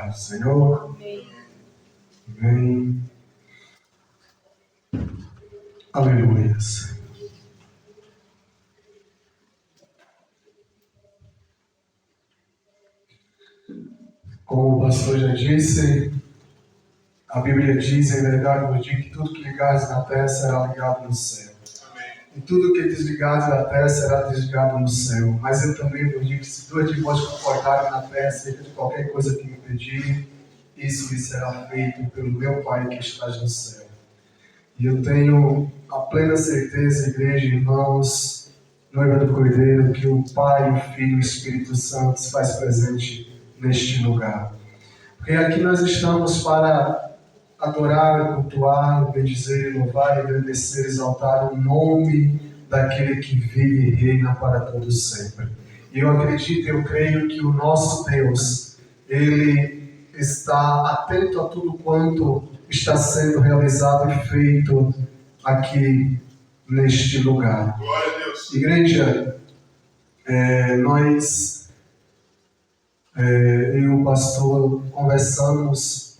paz do Senhor. Amém. Aleluias. Como o pastor já disse, a Bíblia diz, em verdade, nos diz que tudo que ligares na terra será ligado no céu. E tudo que desligares na terra será desligado no céu. Mas eu também vos digo que se dois de vós concordarem na terra acerca de qualquer coisa que me pedirem, isso lhe será feito pelo meu Pai que estás no céu. E eu tenho a plena certeza, igreja, irmãos, noiva do Cordeiro, que o Pai, o Filho e o Espírito Santo se faz presente neste lugar. Porque aqui nós estamos para adorar, cultuar, bendizer, louvar, agradecer, exaltar o nome daquele que vive e reina para todos sempre. E eu acredito, eu creio que o nosso Deus, Ele está atento a tudo quanto está sendo realizado e feito aqui neste lugar. Glória a Deus. Igreja, eu e o pastor conversamos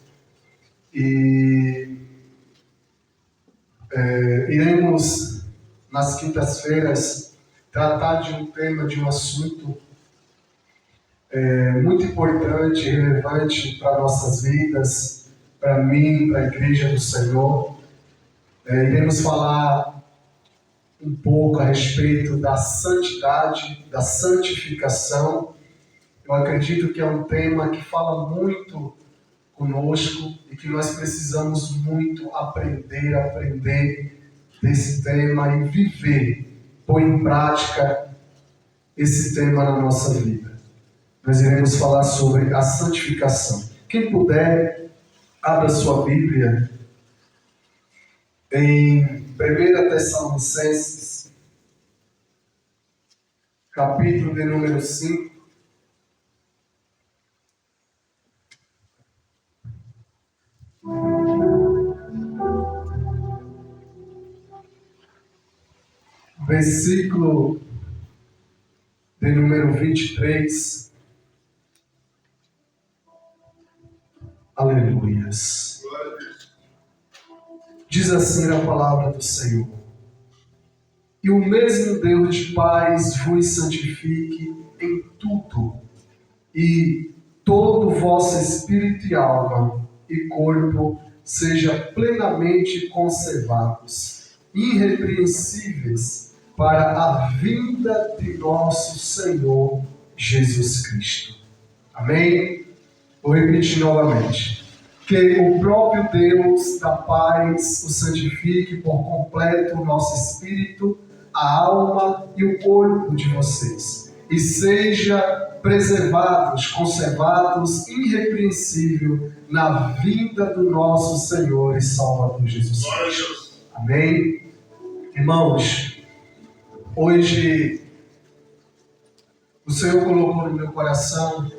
e iremos nas quintas-feiras tratar de um tema, de um assunto muito importante e relevante para nossas vidas, para mim, para a Igreja do Senhor. Iremos falar um pouco a respeito da santidade, da santificação. Eu acredito que é um tema que fala muito conosco e que nós precisamos muito aprender desse tema e viver, pôr em prática esse tema na nossa vida. Nós iremos falar sobre a santificação. Quem puder, abra sua Bíblia em 1 Tessalonicenses, capítulo de número 5. Versículo de número 23. Aleluias. Glória a Deus. Diz assim a palavra do Senhor: E o mesmo Deus de paz vos santifique em tudo, e todo o vosso espírito e alma e corpo seja plenamente conservados, irrepreensíveis, para a vinda de nosso Senhor Jesus Cristo. Amém? Vou repetir novamente. Que o próprio Deus da paz o santifique por completo o nosso espírito, a alma e o corpo de vocês, e seja preservados, conservados, irrepreensível na vinda do nosso Senhor e Salvador Jesus Glória a Cristo. Deus. Amém? Irmãos, hoje o Senhor colocou no meu coração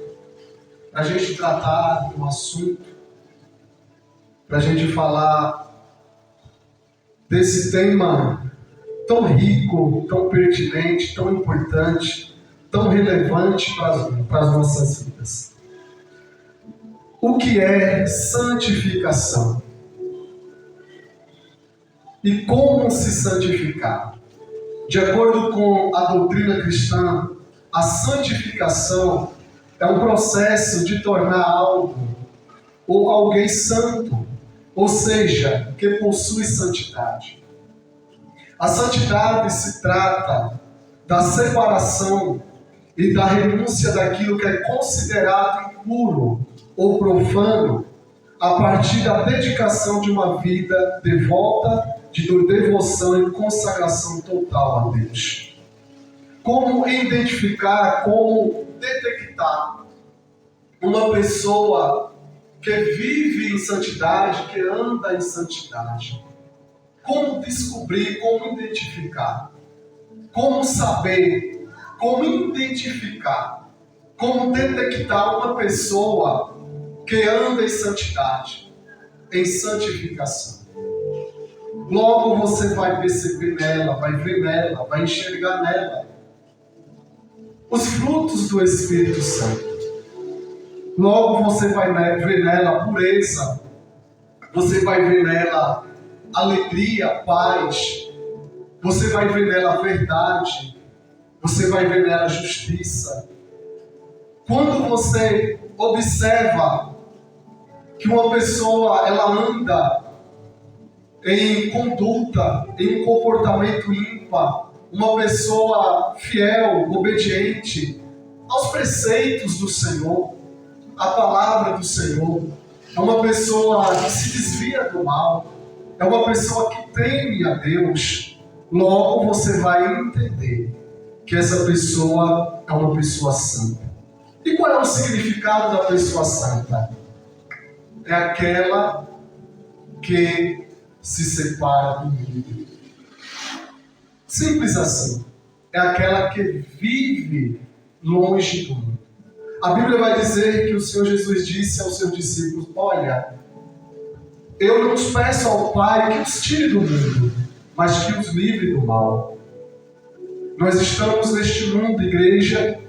para a gente tratar de um assunto, para a gente falar desse tema tão rico, tão pertinente, tão importante, tão relevante para as nossas vidas. O que é santificação? E como se santificar? De acordo com a doutrina cristã, a santificação é um processo de tornar algo ou alguém santo, ou seja, que possui santidade. A santidade se trata da separação e da renúncia daquilo que é considerado impuro ou profano a partir da dedicação de uma vida devota, de devoção e consagração total a Deus. Como identificar, como detectar uma pessoa que vive em santidade, que anda em santidade? Como descobrir, como identificar? Como saber, como identificar, como detectar uma pessoa que anda em santidade, em santificação? Logo você vai perceber nela, vai ver nela, vai enxergar nela os frutos do Espírito Santo. Logo você vai ver nela pureza, você vai ver nela alegria, paz, você vai ver nela verdade, você vai ver nela justiça. Quando você observa que uma pessoa ela anda em conduta, em um comportamento ímpar, uma pessoa fiel, obediente aos preceitos do Senhor, à palavra do Senhor, é uma pessoa que se desvia do mal, é uma pessoa que teme a Deus, logo você vai entender que essa pessoa é uma pessoa santa. E qual é o significado da pessoa santa? É aquela que se separa do mundo. Simples assim. É aquela que vive longe do mundo. A Bíblia vai dizer que o Senhor Jesus disse aos seus discípulos: olha, eu não os peço ao Pai que os tire do mundo, mas que os livre do mal. Nós estamos neste mundo, igreja,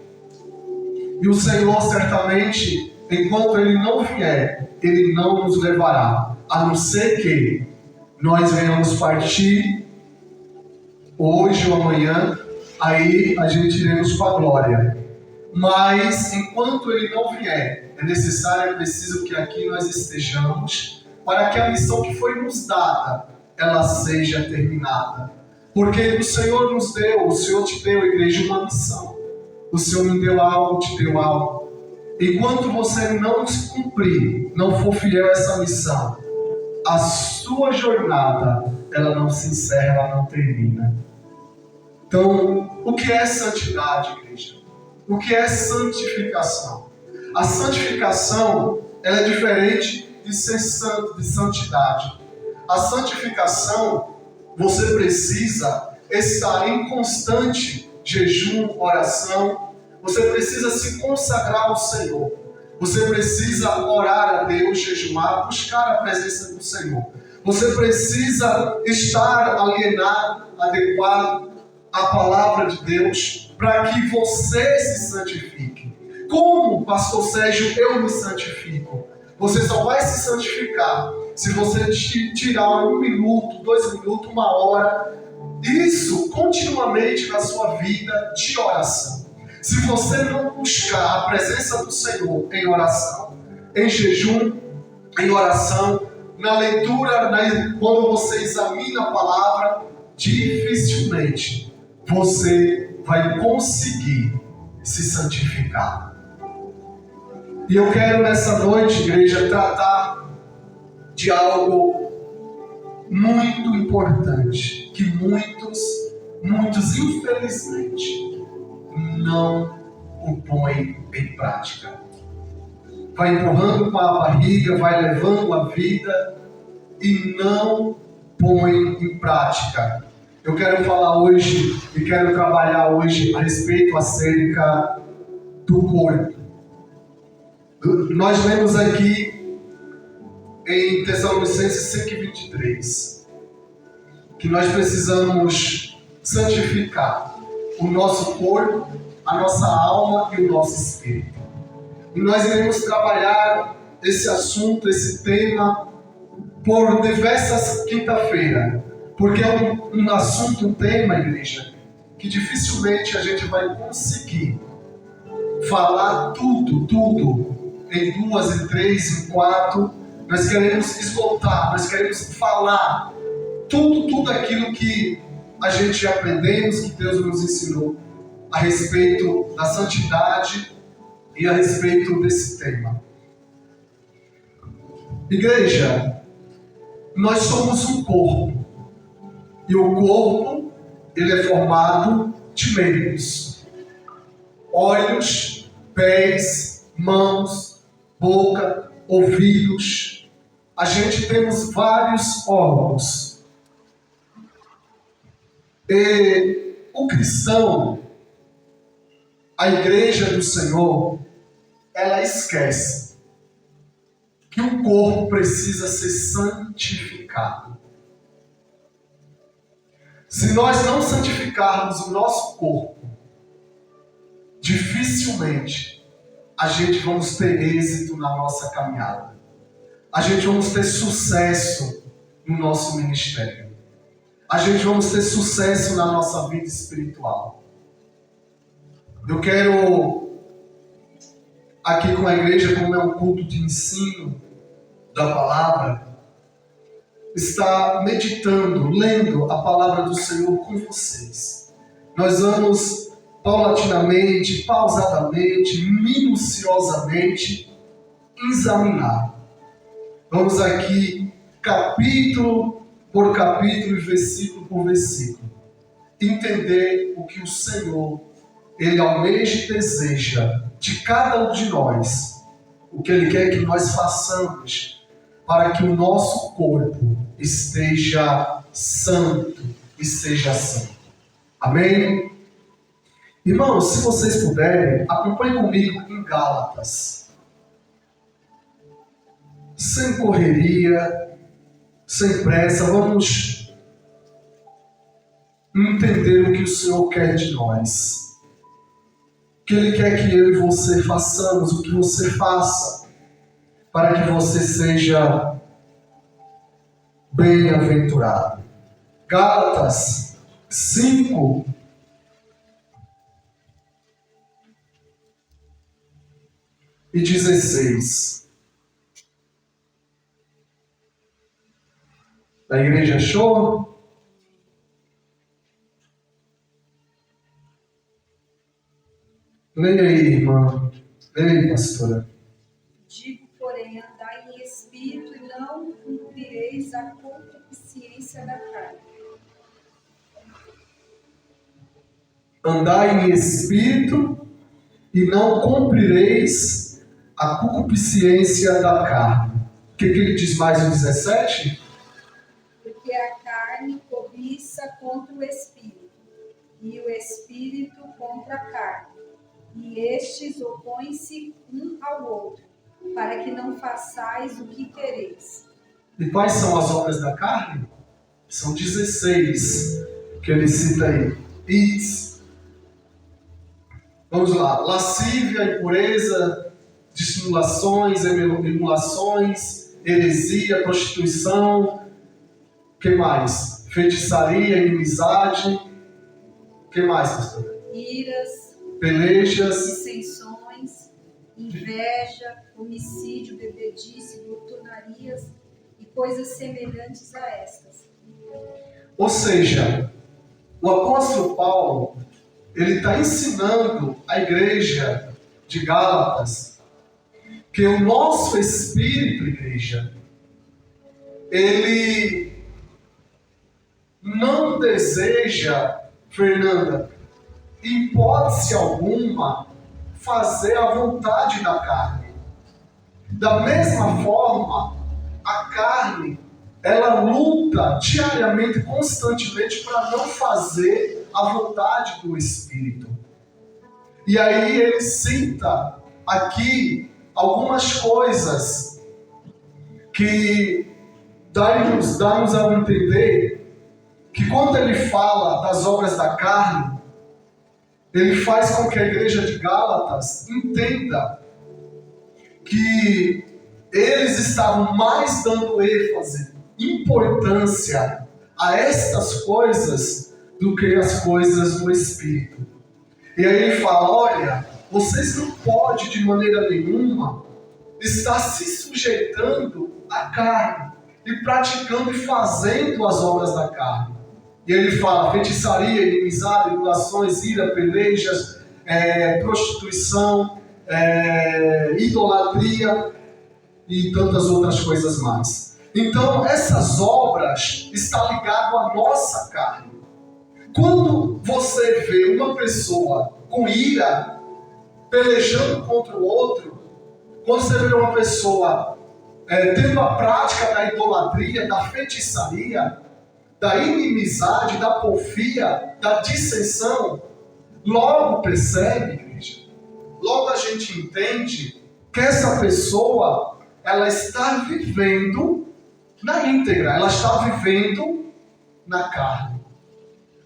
e o Senhor certamente, enquanto Ele não vier, Ele não nos levará, a não ser que nós venhamos partir hoje ou amanhã, aí a gente iremos para a glória. Mas enquanto Ele não vier, é necessário, é preciso que aqui nós estejamos, para que a missão que foi nos dada, ela seja terminada. Porque o Senhor nos deu, o Senhor te deu, igreja, uma missão. O Senhor me deu algo, te deu algo. Enquanto você não cumprir, não for fiel a essa missão, a sua jornada, ela não se encerra, ela não termina. Então, o que é santidade, igreja? O que é santificação? A santificação, ela é diferente de ser santo, de santidade. A santificação, você precisa estar em constante jejum, oração. Você precisa se consagrar ao Senhor. Você precisa orar a Deus, jejuar, buscar a presença do Senhor. Você precisa estar alienado, adequado à palavra de Deus, para que você se santifique. Como, pastor Sérgio, eu me santifico? Você só vai se santificar se você tirar 1 minuto, 2 minutos, 1 hora, isso continuamente na sua vida de oração. Se você não buscar a presença do Senhor em oração, em jejum, em oração, na leitura, quando você examina a palavra, dificilmente você vai conseguir se santificar. E eu quero nessa noite, igreja, tratar de algo muito importante, que muitos infelizmente não o põem em prática. Vai empurrando para a barriga, vai levando a vida e não põe em prática. Eu quero falar hoje e quero trabalhar hoje a respeito acerca do corpo. Nós lemos aqui em Tessalonicenses 5:23 que nós precisamos santificar o nosso corpo, a nossa alma e o nosso espírito. E nós iremos trabalhar esse assunto, esse tema, por diversas quinta-feiras, porque é um assunto, um tema, igreja, que dificilmente a gente vai conseguir falar tudo em 2, em 3, em 4. Nós queremos esgotar, nós queremos falar tudo aquilo que a gente aprendemos, que Deus nos ensinou a respeito da santidade e a respeito desse tema. Igreja, nós somos um corpo. E o corpo, ele é formado de membros. Olhos, pés, mãos, boca, ouvidos. A gente temos vários órgãos. E o cristão, a igreja do Senhor, ela esquece que o corpo precisa ser santificado. Se nós não santificarmos o nosso corpo, dificilmente a gente vamos ter êxito na nossa caminhada. A gente vamos ter sucesso no nosso ministério. A gente vamos ter sucesso na nossa vida espiritual. Eu quero, aqui com a igreja, como é um culto de ensino da palavra, estar meditando, lendo a palavra do Senhor com vocês. Nós vamos paulatinamente, pausadamente, minuciosamente examinar. Vamos aqui, capítulo por capítulo e versículo por versículo, entender o que o Senhor, Ele almeja e deseja de cada um de nós, o que Ele quer que nós façamos para que o nosso corpo esteja santo e seja santo. Amém? Irmãos, se vocês puderem, acompanhem comigo em Gálatas. Sem correria, sem pressa, vamos entender o que o Senhor quer de nós. O que Ele quer que eu e você façamos, o que você faça, para que você seja bem-aventurado. Gálatas 5, e 16. A igreja achou? Leia aí, irmã. Leia aí, pastora. Digo, porém, andai em espírito e não cumprireis a concupiscência da carne. Andai em espírito e não cumprireis a concupiscência da carne. O que ele diz mais no 17? Porque a carne cobiça contra o espírito, e o espírito contra a carne. E estes opõem-se um ao outro, para que não façais o que quereis. E quais são as obras da carne? São 16 que ele cita aí. Its. Vamos lá. Lascívia, impureza, dissimulações, emulações, heresia, prostituição. O que mais? Feitiçaria, inimizade. O que mais, pastor? Iras, pelejas, dissensões, inveja, homicídio, bebedice, glutonarias e coisas semelhantes a estas. Ou seja, o apóstolo Paulo, ele está ensinando a igreja de Gálatas que o nosso espírito, igreja, ele não deseja, Fernanda, em hipótese alguma, fazer a vontade da carne. Da mesma forma, a carne, ela luta diariamente, constantemente, para não fazer a vontade do Espírito. E aí ele cita aqui algumas coisas que dá-nos a entender que quando ele fala das obras da carne, ele faz com que a igreja de Gálatas entenda que eles estavam mais dando ênfase, importância a estas coisas do que as coisas do Espírito. E aí ele fala, olha, vocês não podem de maneira nenhuma estar se sujeitando à carne e praticando e fazendo as obras da carne. E ele fala feitiçaria, inimizade, emulações, ira, pelejas, prostituição, idolatria e tantas outras coisas mais. Então, essas obras estão ligadas à nossa carne. Quando você vê uma pessoa com ira, pelejando contra o outro, quando você vê uma pessoa tendo a prática da idolatria, da feitiçaria, da inimizade, da porfia, da dissensão, logo percebe, igreja, logo a gente entende que essa pessoa, ela está vivendo na íntegra, ela está vivendo na carne.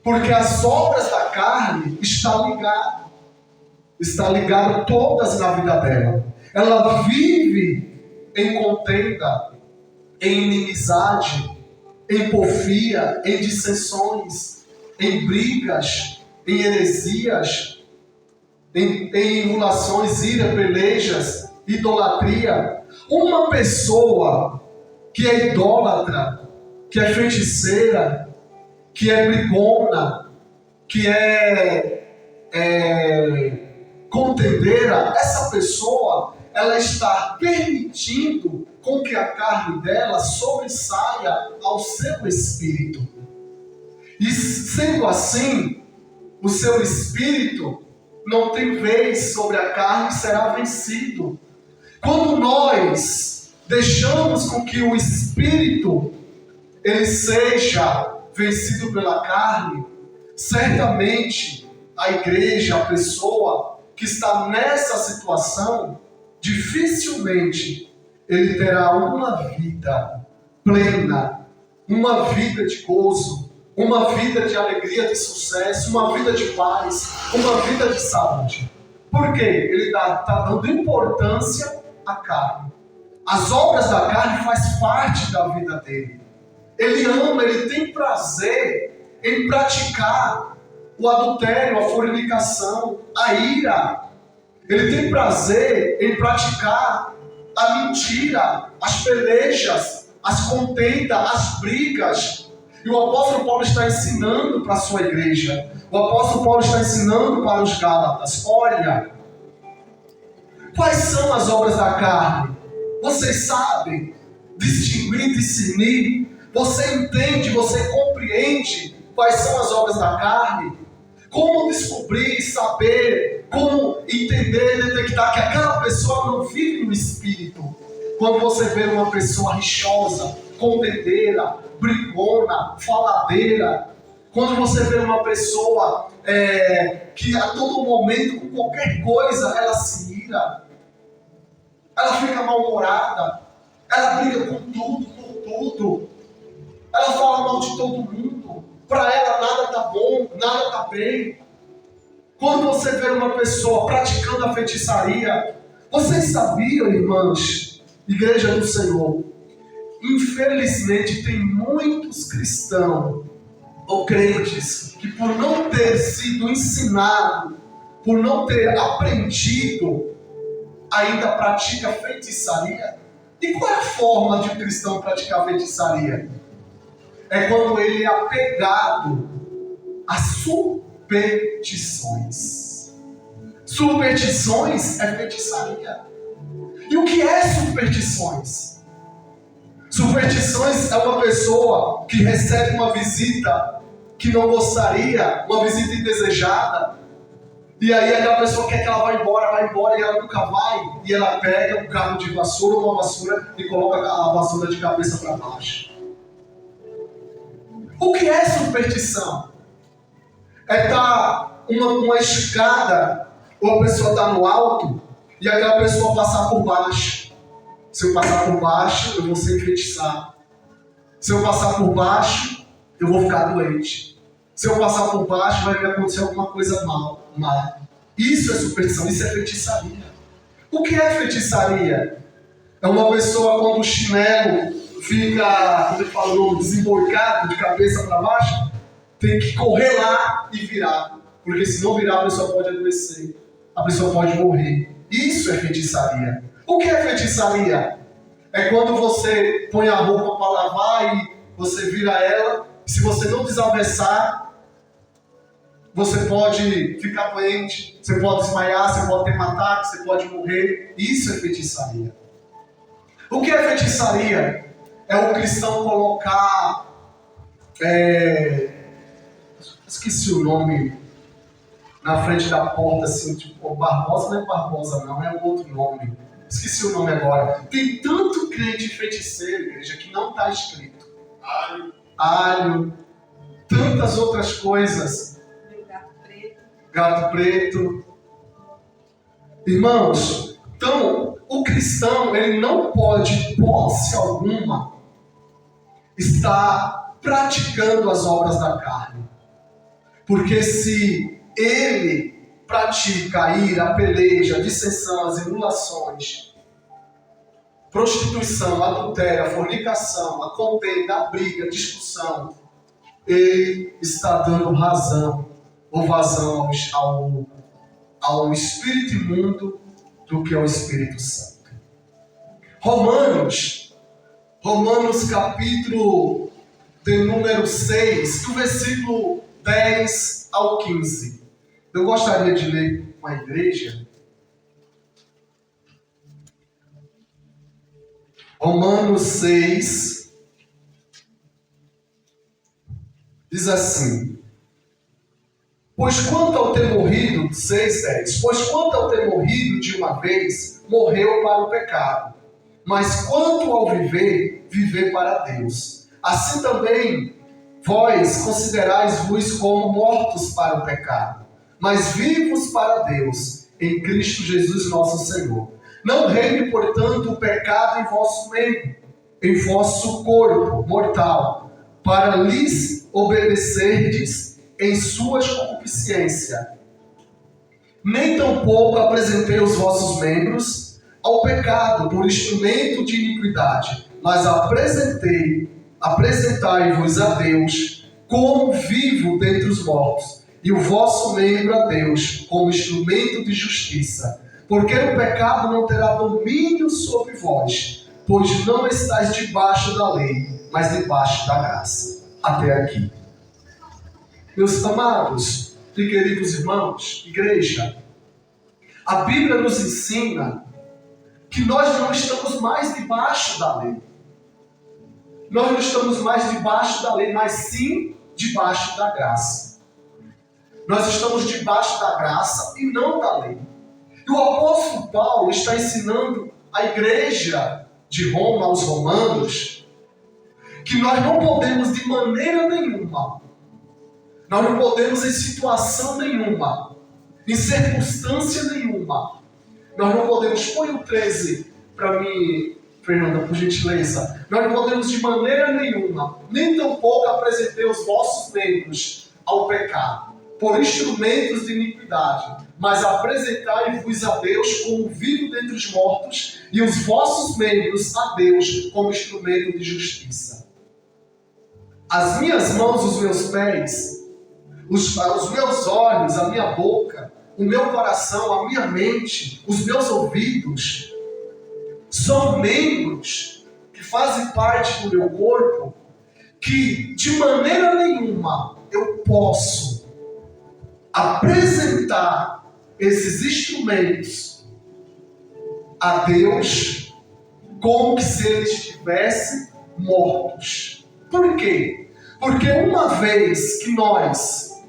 Porque as obras da carne estão ligadas. está ligado todas na vida dela. Ela vive em contenda, em inimizade, em porfia, em dissensões, em brigas, em heresias, em emulações, ira, pelejas, idolatria. Uma pessoa que é idólatra, que é feiticeira, que é brigona, que é contendeira, essa pessoa, ela está permitindo com que a carne dela sobressaia ao seu espírito. E sendo assim, o seu espírito não tem vez sobre a carne e será vencido. Quando nós deixamos com que o espírito ele seja vencido pela carne, certamente a igreja, a pessoa que está nessa situação, dificilmente ele terá uma vida plena, uma vida de gozo, uma vida de alegria, de sucesso, uma vida de paz, uma vida de saúde. Por quê? Ele está dando importância à carne. As obras da carne fazem parte da vida dele. Ele ama, ele tem prazer em praticar o adultério, a fornicação, a ira. Ele tem prazer em praticar a mentira, as pelejas, as contendas, as brigas. E o apóstolo Paulo está ensinando para a sua igreja. O apóstolo Paulo está ensinando para os Gálatas. Olha, quais são as obras da carne? Vocês sabem distinguir, discernir? Você entende, você compreende quais são as obras da carne? Como descobrir, saber, como entender, detectar que aquela pessoa não vive no espírito? Quando você vê uma pessoa rixosa, contendeira, brigona, faladeira, quando você vê uma pessoa que a todo momento, com qualquer coisa, ela se ira, ela fica mal-humorada, ela briga com tudo, por tudo, ela fala mal de todo mundo, para ela nada está bom, nada está bem. Quando você vê uma pessoa praticando a feitiçaria, vocês sabiam, irmãos, igreja do Senhor, infelizmente tem muitos cristãos ou crentes que por não ter sido ensinado, por não ter aprendido, ainda pratica feitiçaria. E qual é a forma de um cristão praticar feitiçaria? É quando ele é apegado a superstições. Superstições é feitiçaria. E o que é superstições? Superstições é uma pessoa que recebe uma visita que não gostaria, uma visita indesejada, e aí aquela pessoa quer que ela vá embora e ela nunca vai, e ela pega um cabo de vassoura ou uma vassoura e coloca a vassoura de cabeça para baixo. O que é superstição? É uma escada, ou a pessoa está no alto e aquela pessoa passar por baixo. Se eu passar por baixo, eu vou ser enfeitiçado. Se eu passar por baixo, eu vou ficar doente. Se eu passar por baixo, vai me acontecer alguma coisa mal. Isso é superstição, isso é feitiçaria. O que é feitiçaria? É uma pessoa quando o chinelo fica, como ele falou, desemborcado de cabeça para baixo, tem que correr lá e virar. Porque se não virar, a pessoa pode adoecer. A pessoa pode morrer. Isso é feitiçaria. O que é feitiçaria? É quando você põe a roupa para lavar e você vira ela. Se você não desalversar, você pode ficar doente, você pode desmaiar, você pode ter um ataque, você pode morrer. Isso é feitiçaria. O que é feitiçaria? É o cristão colocar... esqueci o nome... na frente da porta, assim, tipo, Barbosa não é Barbosa não, é um outro nome. Esqueci o nome agora. Tem tanto crente feiticeiro, igreja, que não está escrito. Alho, tantas outras coisas. Gato preto. Irmãos, então, o cristão, ele não pode, posse alguma, estar praticando as obras da carne. Porque se ele pratica a ira, a peleja, a dissensão, as emulações, prostituição, adultério, a fornicação, a contenda, a briga, a discussão, ele está dando razão ou vazão ao espírito imundo do que ao Espírito Santo. Romanos capítulo de número 6, do versículo 10 ao 15. Eu gostaria de ler com a igreja. Romanos 6 diz assim: Pois quanto ao ter morrido, 6:10, pois quanto ao ter morrido de uma vez, morreu para o pecado, mas quanto ao viver, viver para Deus. Assim também vós considerais-vos como mortos para o pecado, mas vivos para Deus, em Cristo Jesus nosso Senhor. Não reine, portanto, o pecado em vosso meio, em vosso corpo mortal, para lhes obedecerdes em suas concupiscências. Nem tampouco apresentei os vossos membros ao pecado por instrumento de iniquidade, mas apresentai-vos a Deus como vivo dentre os mortos, e o vosso membro a Deus como instrumento de justiça. Porque o pecado não terá domínio sobre vós, pois não estáis debaixo da lei, mas debaixo da graça. Até aqui. Meus amados e queridos irmãos, igreja, a Bíblia nos ensina que nós não estamos mais debaixo da lei. Nós não estamos mais debaixo da lei, mas sim debaixo da graça. Nós estamos debaixo da graça e não da lei. E o apóstolo Paulo está ensinando a igreja de Roma, aos romanos, que nós não podemos de maneira nenhuma, nós não podemos em situação nenhuma, em circunstância nenhuma, nós não podemos, põe o 13 para mim, Fernanda, por gentileza, nós não podemos de maneira nenhuma, nem tampouco apresentar os vossos membros ao pecado, por instrumentos de iniquidade, mas apresentai-vos a Deus como vivo dentre os mortos, e os vossos membros a Deus como instrumento de justiça. As minhas mãos, os meus pés, os meus olhos, a minha boca, o meu coração, a minha mente, os meus ouvidos, são membros que fazem parte do meu corpo, que de maneira nenhuma eu posso apresentar esses instrumentos a Deus como se eles estivessem mortos. Por quê? Porque uma vez que nós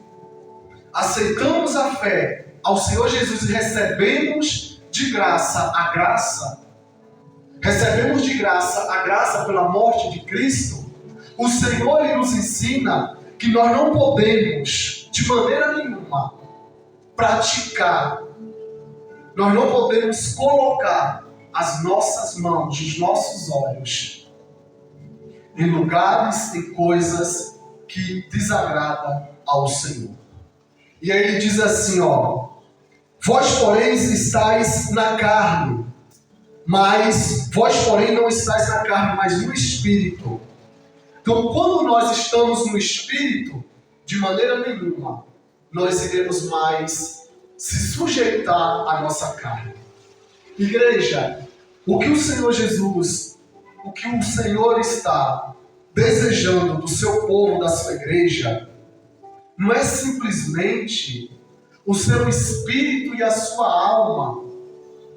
aceitamos a fé ao Senhor Jesus e recebemos de graça a graça, recebemos de graça a graça pela morte de Cristo, o Senhor ele nos ensina que nós não podemos, de maneira nenhuma, praticar, nós não podemos colocar as nossas mãos, os nossos olhos, em lugares e coisas que desagradam ao Senhor. E aí ele diz assim, vós porém estáis na carne, mas vós porém não estáis na carne, mas no Espírito. Então, quando nós estamos no Espírito, de maneira nenhuma, nós iremos mais se sujeitar à nossa carne. Igreja, o que o Senhor Jesus, o que o Senhor está desejando do seu povo, da sua igreja, não é simplesmente o seu espírito e a sua alma,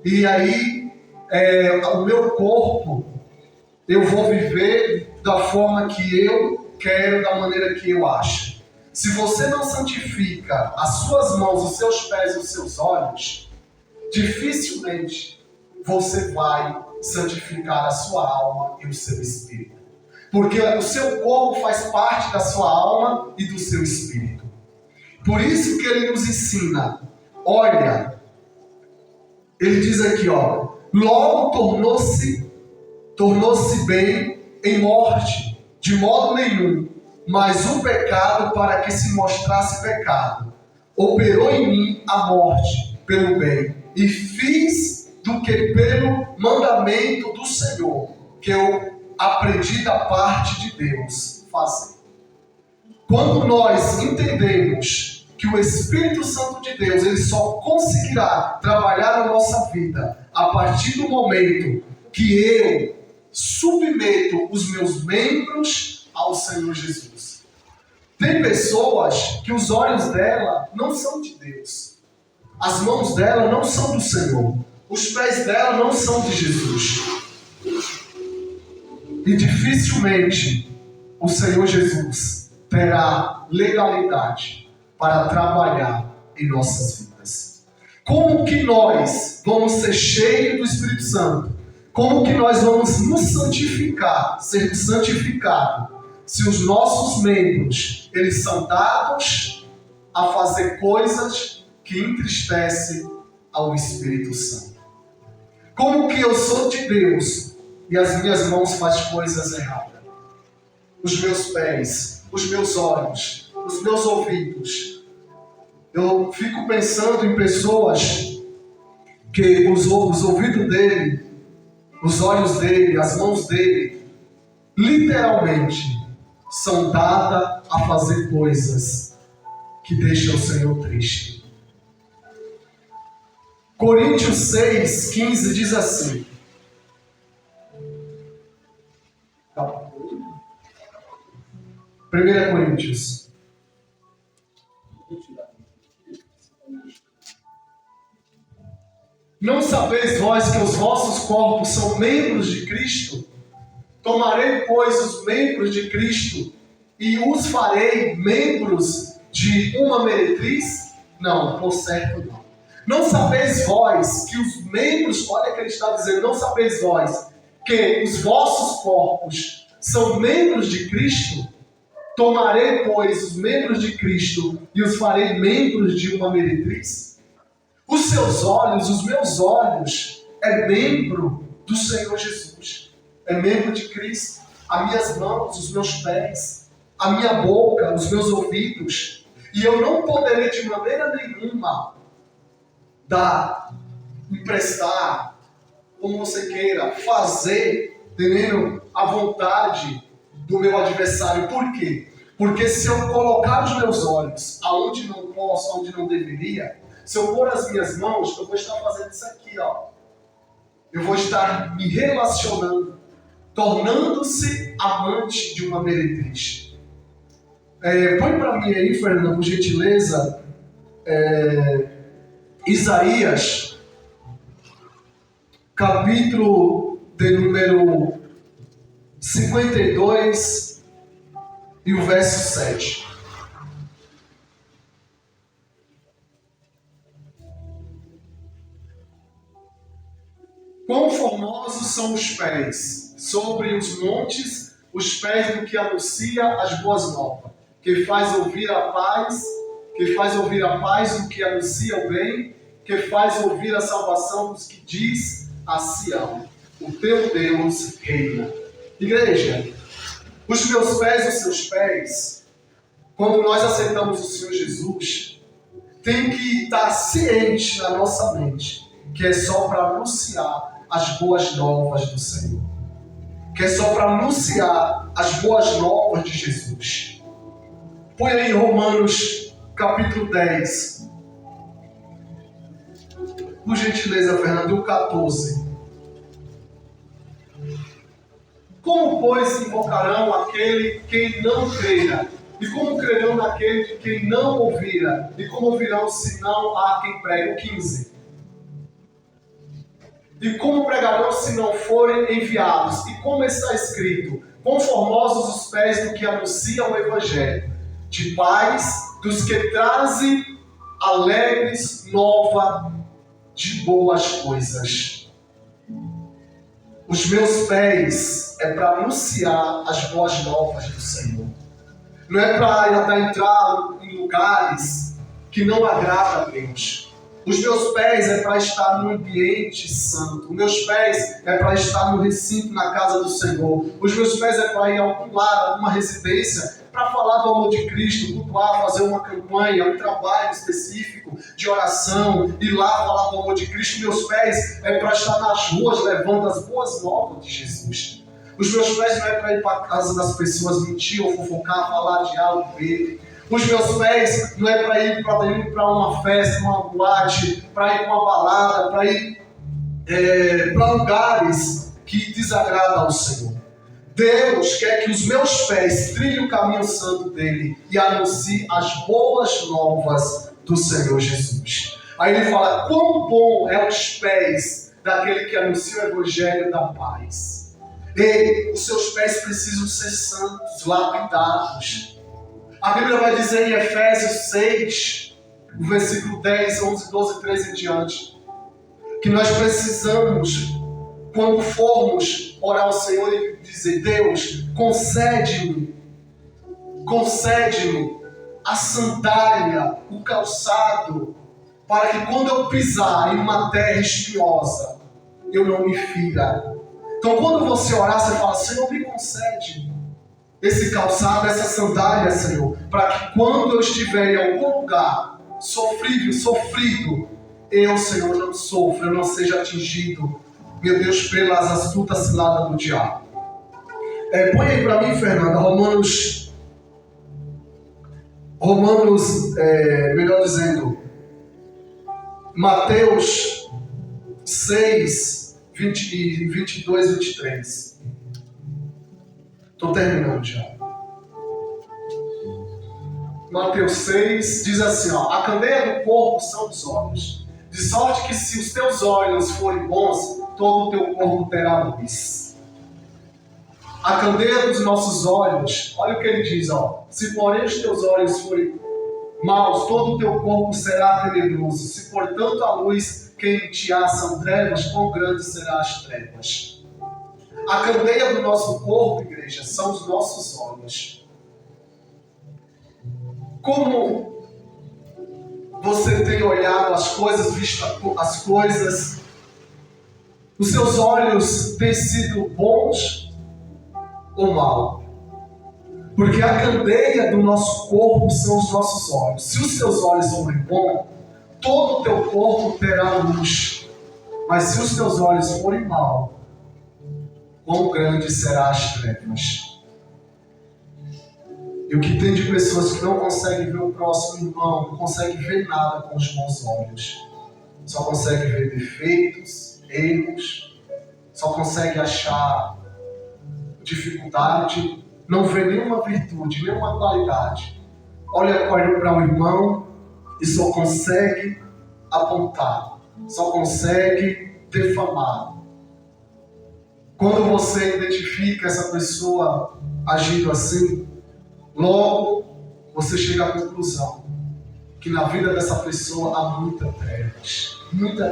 e aí o meu corpo, eu vou viver da forma que eu quero, da maneira que eu acho. Se você não santifica as suas mãos, os seus pés e os seus olhos, dificilmente você vai santificar a sua alma e o seu espírito. Porque o seu corpo faz parte da sua alma e do seu espírito. Por isso que ele nos ensina, olha, ele diz aqui, logo tornou-se bem em morte, de modo nenhum, mas o pecado para que se mostrasse pecado. operou em mim a morte pelo bem, e fiz do que pelo mandamento do Senhor, que eu aprendi da parte de Deus fazer. Quando nós entendemos que o Espírito Santo de Deus, ele só conseguirá trabalhar na nossa vida a partir do momento que eu submeto os meus membros ao Senhor Jesus. Tem pessoas que os olhos dela não são de Deus. As mãos dela não são do Senhor. Os pés dela não são de Jesus. E dificilmente o Senhor Jesus terá legalidade para trabalhar em nossas vidas. Como que nós vamos ser cheios do Espírito Santo? Como que nós vamos nos santificar, ser santificados, se os nossos membros, eles são dados a fazer coisas que entristecem ao Espírito Santo? Como que eu sou de Deus e as minhas mãos fazem coisas erradas? Os meus pés, os meus olhos, os meus ouvidos. Eu fico pensando em pessoas que os ouvidos dele, os olhos dele, as mãos dele, literalmente são dadas a fazer coisas que deixam o Senhor triste. Coríntios 6, 15 diz assim. 1 Coríntios. Não sabeis vós que os vossos corpos são membros de Cristo? Tomarei, pois, os membros de Cristo e os farei membros de uma meretriz? Não, por certo não. Não sabeis vós que os membros, olha que ele está dizendo, não sabeis vós que os vossos corpos são membros de Cristo? Tomarei, pois, os membros de Cristo e os farei membros de uma meretriz? Os seus olhos, os meus olhos, é membro do Senhor Jesus. É membro de Cristo. As minhas mãos, os meus pés, a minha boca, os meus ouvidos. E eu não poderei de maneira nenhuma dar, emprestar, como você queira, fazer, entendeu? A vontade do meu adversário. Por quê? Porque se eu colocar os meus olhos aonde não posso, aonde não deveria, se eu pôr as minhas mãos, eu vou estar fazendo isso aqui, ó. Eu vou estar me relacionando, tornando-se amante de uma meretriz. Põe para mim aí, Fernando, por gentileza, Isaías, capítulo de número 52 e o verso 7. Quão formosos são os pés sobre os montes, os pés do que anuncia as boas novas, que faz ouvir a paz do que anuncia o bem, que faz ouvir a salvação dos que diz a Sião, o teu Deus reina. Igreja, os meus pés, os seus pés, quando nós aceitamos o Senhor Jesus, tem que estar ciente na nossa mente que é só para anunciar as boas novas do Senhor, que é só para anunciar as boas novas de Jesus. Põe aí Romanos capítulo 10, por gentileza, Fernando, o 14. Como, pois, invocarão aquele quem não creia? E como crerão naquele de quem não ouvira? E como ouvirão se não há quem pregue? O 15. E como pregarão se não forem enviados? E como está escrito? Quão formosos os pés do que anunciam o Evangelho, de paz dos que trazem alegres nova de boas coisas. Os meus pés é para anunciar as boas novas do Senhor. Não é para entrar em lugares que não agradam a Deus. Os meus pés é para estar no ambiente santo. Os meus pés é para estar no recinto, na casa do Senhor. Os meus pés é para ir a algum lar, alguma residência, para falar do amor de Cristo, cultuar, fazer uma campanha, um trabalho específico de oração, ir lá falar do amor de Cristo. Meus pés é para estar nas ruas levando as boas novas de Jesus. Os meus pés não é para ir para a casa das pessoas mentir ou fofocar, falar de algo dele. Os meus pés não é para ir para uma festa, uma boate, para ir para uma balada, para ir para lugares que desagradam ao Senhor. Deus quer que os meus pés trilhem o caminho santo dele e anunciem as boas novas do Senhor Jesus. Aí ele fala, quão bom é os pés daquele que anuncia o evangelho da paz. Ei, os seus pés precisam ser santos, lapidados. A Bíblia vai dizer em Efésios 6, no versículo 10, 11, 12, 13 em diante, que nós precisamos, quando formos orar ao Senhor e dizer, Deus, concede-me a sandália, o calçado, para que quando eu pisar em uma terra espinhosa, eu não me fira. Então quando você orar, você fala, Senhor, me concede esse calçado, essa sandália, Senhor, para que quando eu estiver em algum lugar sofrido, eu, Senhor, não sofra, eu não seja atingido, meu Deus, pelas astutas ciladas do diabo. Põe aí para mim, Fernanda, Romanos, melhor dizendo, Mateus 6, 22 e 23. Estou terminando já. Mateus 6 diz assim, ó, a candeia do corpo são os olhos, de sorte que se os teus olhos forem bons, todo o teu corpo terá luz. A candeia dos nossos olhos, olha o que ele diz, ó, se porém os teus olhos forem maus, todo o teu corpo será tenebroso. Se portanto a luz que em ti há são trevas, quão grandes serão as trevas. A candeia do nosso corpo, igreja, são os nossos olhos. Como você tem olhado as coisas, visto as coisas, os seus olhos têm sido bons ou maus? Porque a candeia do nosso corpo são os nossos olhos. Se os seus olhos forem bons, todo o teu corpo terá luz. Mas se os teus olhos forem maus, quão grande serão as trevas. E o que tem de pessoas que não conseguem ver o próximo irmão, não conseguem ver nada com os bons olhos. Só conseguem ver defeitos, erros, só conseguem achar dificuldade, não vê nenhuma virtude, nenhuma qualidade. Olha para o irmão e só consegue apontar, só consegue defamar. Quando você identifica essa pessoa agindo assim, logo você chega à conclusão que na vida dessa pessoa há muitas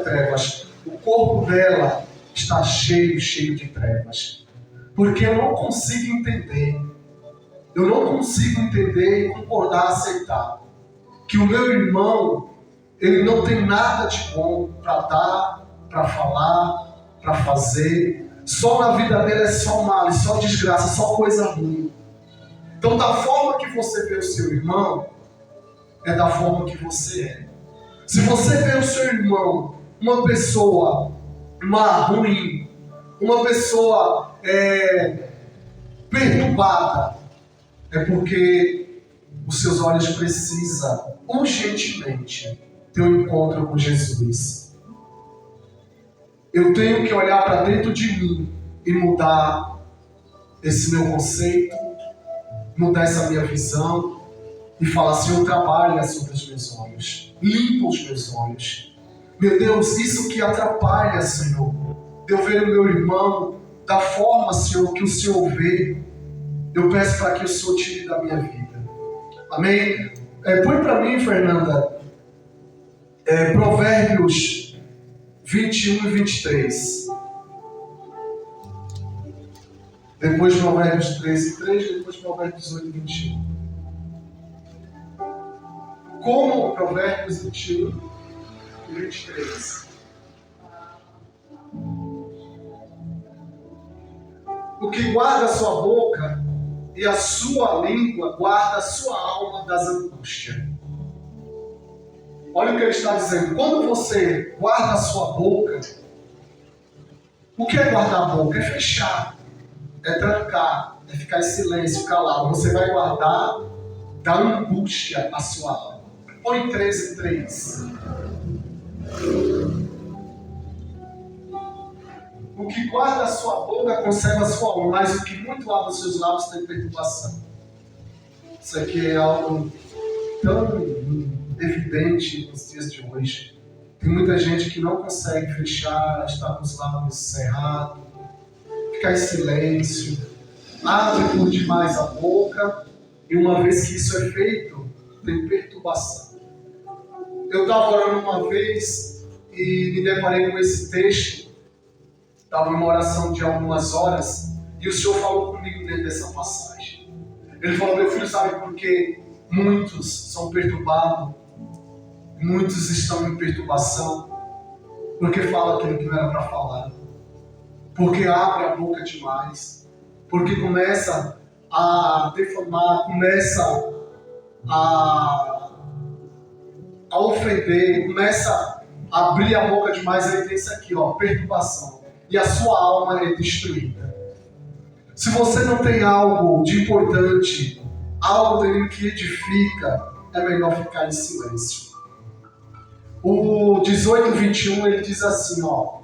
trevas. O corpo dela está cheio de trevas. Porque eu não consigo entender e concordar, aceitar que o meu irmão, ele não tem nada de bom para dar, para falar, para fazer. Só na vida dele é só mal, só desgraça, só coisa ruim. Então, da forma que você vê o seu irmão, é da forma que você é. Se você vê o seu irmão uma pessoa ruim, uma pessoa perturbada, é porque os seus olhos precisam urgentemente ter um encontro com Jesus. Eu tenho que olhar para dentro de mim e mudar esse meu conceito, mudar essa minha visão e falar, Senhor, trabalha sobre os meus olhos, limpa os meus olhos. Meu Deus, isso que atrapalha, Senhor, de eu ver o meu irmão da forma, Senhor, que o Senhor vê, eu peço para que o Senhor tire da minha vida. Amém? Põe para mim, Fernanda, Provérbios 21 e 23. Depois Provérbios 13 e 3, depois Provérbios 18 e 21. Como Provérbios 21, 23. O que guarda a sua boca e a sua língua guarda a sua alma das angústias. Olha o que ele está dizendo. Quando você guarda a sua boca, o que é guardar a boca? É fechar, é trancar, é ficar em silêncio, calado. Você vai guardar da angústia a sua alma. Põe 13:3. O que guarda a sua boca conserva a sua alma, mas o que muito abre os seus lábios tem perturbação. Isso aqui é algo tão evidente nos dias de hoje. Tem muita gente que não consegue fechar, está com os lábios cerrados, ficar em silêncio, abre por demais a boca, e uma vez que isso é feito, tem perturbação. Eu estava orando uma vez e me deparei com esse texto. Estava em uma oração de algumas horas e o Senhor falou comigo dentro dessa passagem. Ele falou: meu filho, sabe por que muitos são perturbados? Muitos estão em perturbação porque fala aquilo que não era para falar, porque abre a boca demais, porque começa a defamar, começa a ofender, começa a abrir a boca demais. Aí tem isso aqui, ó, perturbação. E a sua alma é destruída. Se você não tem algo de importante, algo dele que edifica, é melhor ficar em silêncio. O 18:21 ele diz assim, ó.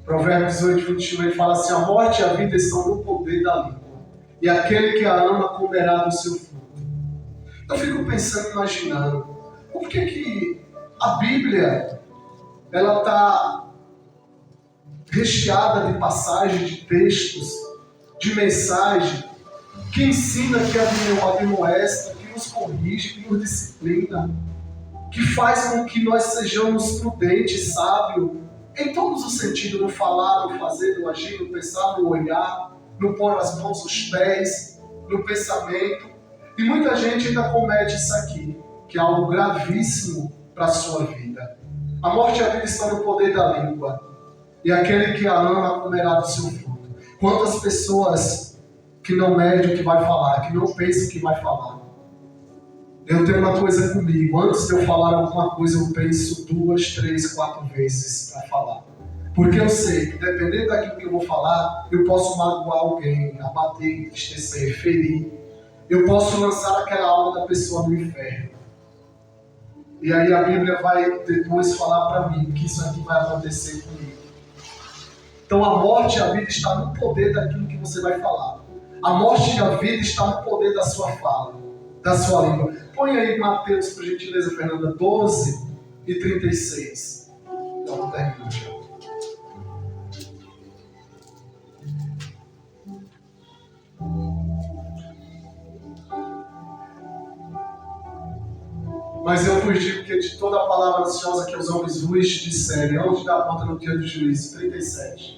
Provérbios 18:21 ele fala assim: a morte e a vida estão no poder da língua, e aquele que a ama comerá do seu fruto. Eu fico pensando, imaginando, por que a Bíblia ela está recheada de passagens, de textos, de mensagem que ensina, que admoesta, que nos corrige, que nos disciplina, que faz com que nós sejamos prudentes, sábios, em todos os sentidos, no falar, no fazer, no agir, no pensar, no olhar, no pôr as mãos nos pés, no pensamento. E muita gente ainda comete isso aqui, que é algo gravíssimo para a sua vida. A morte e a vida estão no poder da língua, e aquele que a ama comerá do seu fruto. Quantas pessoas que não medem o que vai falar, que não pensam o que vai falar. Eu tenho uma coisa comigo: antes de eu falar alguma coisa, eu penso 2, 3, 4 vezes para falar. Porque eu sei que, dependendo daquilo que eu vou falar, eu posso magoar alguém, abater, entristecer, ferir. Eu posso lançar aquela alma da pessoa no inferno. E aí a Bíblia vai depois falar para mim que isso aqui vai acontecer comigo. Então a morte e a vida está no poder daquilo que você vai falar. A morte e a vida está no poder da sua fala, da sua língua. Põe aí Mateus, por gentileza, Fernanda, 12:36. Então, termina já. Mas eu vos digo que de toda a palavra ansiosa que os homens vos disserem, onde dá conta no dia do juízo. 37.